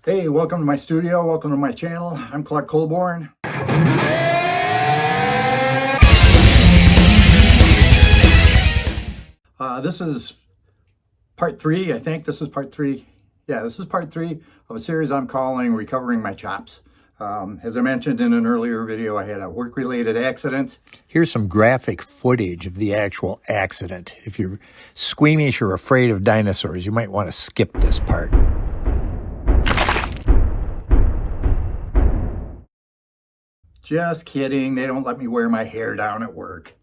Hey, welcome to my studio, welcome to my channel. I'm Clark Colborn. This is part 3, I think. This is part 3. Yeah, this is part 3 of a series I'm calling Recovering My Chops. As I mentioned in an earlier video, I had a work-related accident. Here's some graphic footage of the actual accident. If you're squeamish or afraid of dinosaurs, you might want to skip this part. Just kidding, they don't let me wear my hair down at work.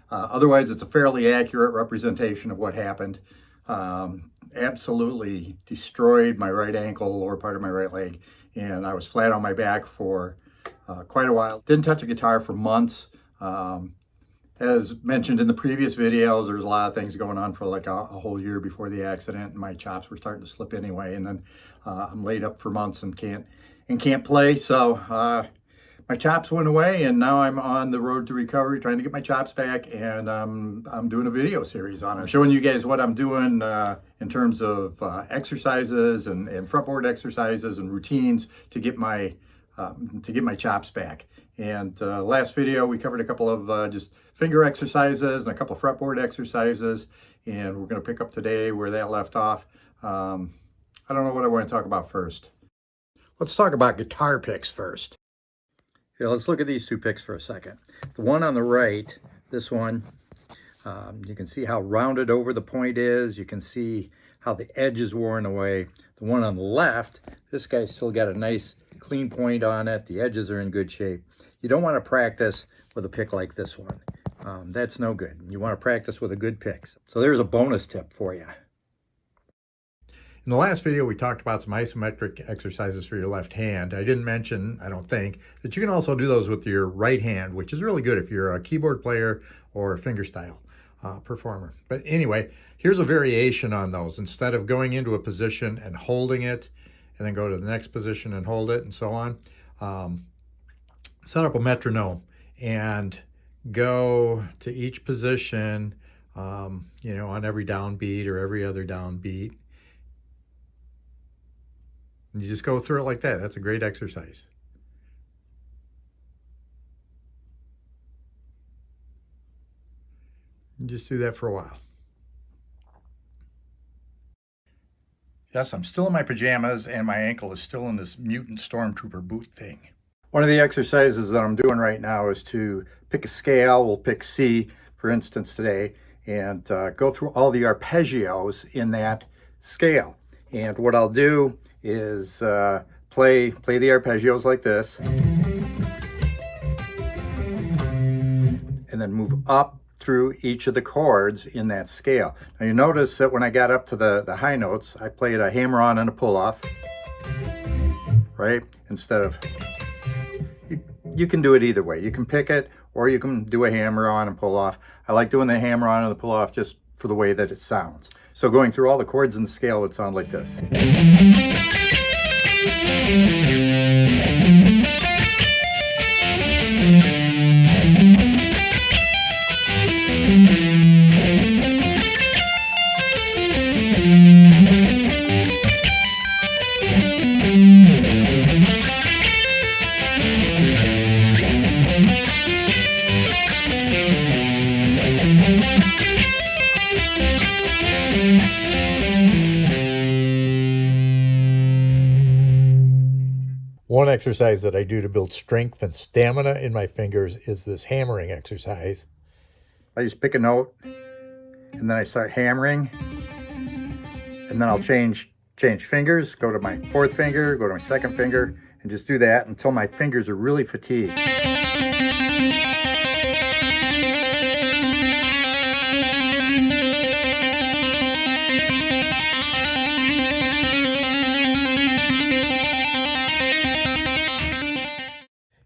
Otherwise, it's a fairly accurate representation of what happened. Absolutely destroyed my right ankle, lower part of my right leg, and I was flat on my back for quite a while. Didn't touch a guitar for months. As mentioned in the previous videos, there's a lot of things going on for like a whole year before the accident, and my chops were starting to slip anyway, and then I'm laid up for months and can't play. So my chops went away, and now I'm on the road to recovery, trying to get my chops back, and I'm doing a video series on it, showing you guys what I'm doing in terms of exercises and fretboard exercises and routines to get my chops back. And last video we covered a couple of just finger exercises and a couple of fretboard exercises, and we're going to pick up today where that left off. I don't know what I want to talk about first. Let's talk about guitar picks first. Yeah, let's look at these two picks for a second. The one on the right, this one, you can see how rounded over the point is. You can see how the edge is worn away. The one on the left, this guy's still got a nice clean point on it. The edges are in good shape. You don't want to practice with a pick like this one. That's no good. You want to practice with a good pick. So there's a bonus tip for you. In the last video, we talked about some isometric exercises for your left hand. I didn't mention, I don't think, that you can also do those with your right hand, which is really good if you're a keyboard player or a fingerstyle performer. But anyway, here's a variation on those. Instead of going into a position and holding it, and then go to the next position and hold it, and so on, set up a metronome and go to each position, on every downbeat or every other downbeat. You just go through it like that. That's a great exercise. You just do that for a while. Yes, I'm still in my pajamas and my ankle is still in this mutant stormtrooper boot thing. One of the exercises that I'm doing right now is to pick a scale. We'll pick C, for instance, today, and go through all the arpeggios in that scale. And what I'll do is play the arpeggios like this, and then move up through each of the chords in that scale. Now you notice that when I got up to the high notes, I played a hammer-on and a pull-off, right? Instead of, you can do it either way. You can pick it, or you can do a hammer-on and pull-off. I like doing the hammer-on and the pull-off just for the way that it sounds. So going through all the chords in the scale would sound like this. One exercise that I do to build strength and stamina in my fingers is this hammering exercise. I just pick a note, and then I start hammering, and then I'll change fingers, go to my fourth finger, go to my second finger, and just do that until my fingers are really fatigued.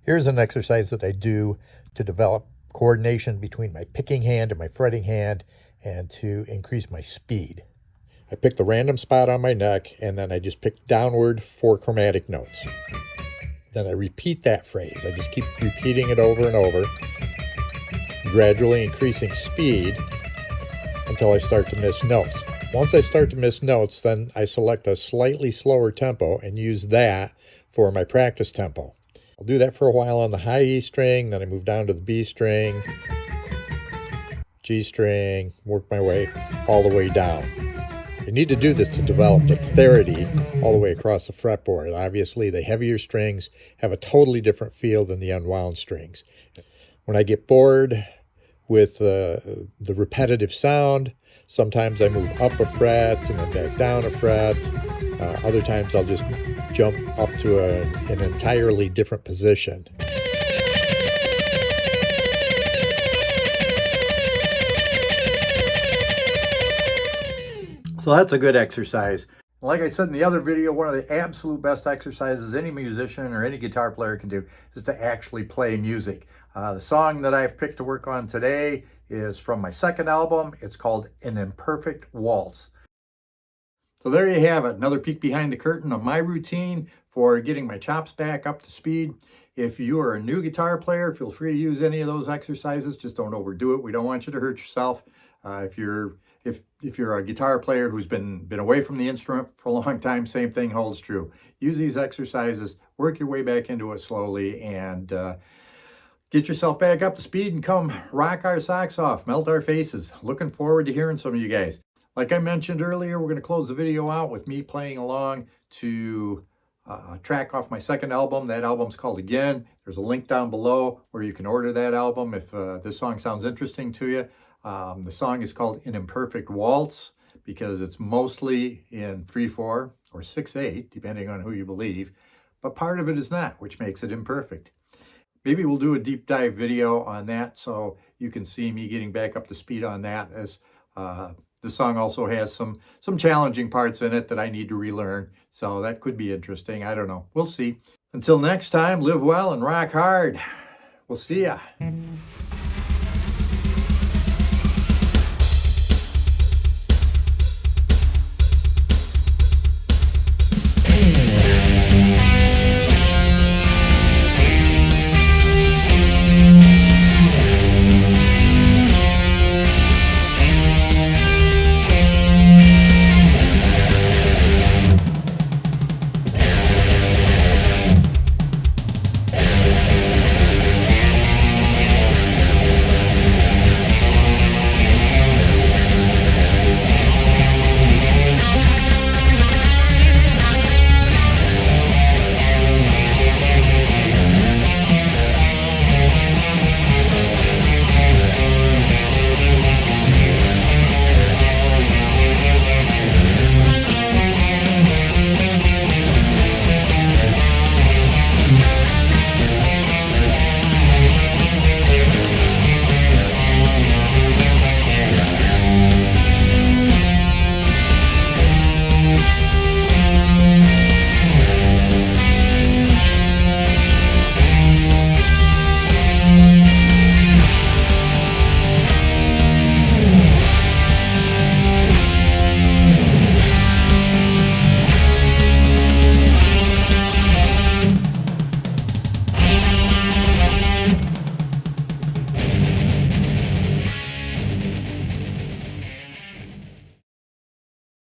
Here's an exercise that I do to develop coordination between my picking hand and my fretting hand and to increase my speed. I pick the random spot on my neck, and then I just pick downward 4 chromatic notes. Then I repeat that phrase. I just keep repeating it over and over, gradually increasing speed until I start to miss notes. Once I start to miss notes, then I select a slightly slower tempo and use that for my practice tempo. I'll do that for a while on the high E string, then I move down to the B string, G string, work my way all the way down. You need to do this to develop dexterity all the way across the fretboard. Obviously, the heavier strings have a totally different feel than the unwound strings. When I get bored with the repetitive sound, sometimes I move up a fret and then back down a fret. Other times I'll just jump up to an entirely different position. So that's a good exercise. Like I said in the other video, one of the absolute best exercises any musician or any guitar player can do is to actually play music. The song that I've picked to work on today is from my second album. It's called An Imperfect Waltz. So there you have it, another peek behind the curtain of my routine for getting my chops back up to speed. If you are a new guitar player, feel free to use any of those exercises. Just don't overdo it. We don't want you to hurt yourself. If you're a guitar player who's been away from the instrument for a long time, same thing holds true. Use these exercises, work your way back into it slowly, and get yourself back up to speed and come rock our socks off, melt our faces. Looking forward to hearing some of you guys. Like I mentioned earlier, we're going to close the video out with me playing along to a track off my second album. That album's called Again. There's a link down below where you can order that album if this song sounds interesting to you. The song is called An Imperfect Waltz because it's mostly in 3/4 or 6/8, depending on who you believe, but part of it is not, which makes it imperfect. Maybe we'll do a deep dive video on that so you can see me getting back up to speed on that, as the song also has some challenging parts in it that I need to relearn, so that could be interesting. I don't know. We'll see. Until next time, live well and rock hard. We'll see ya.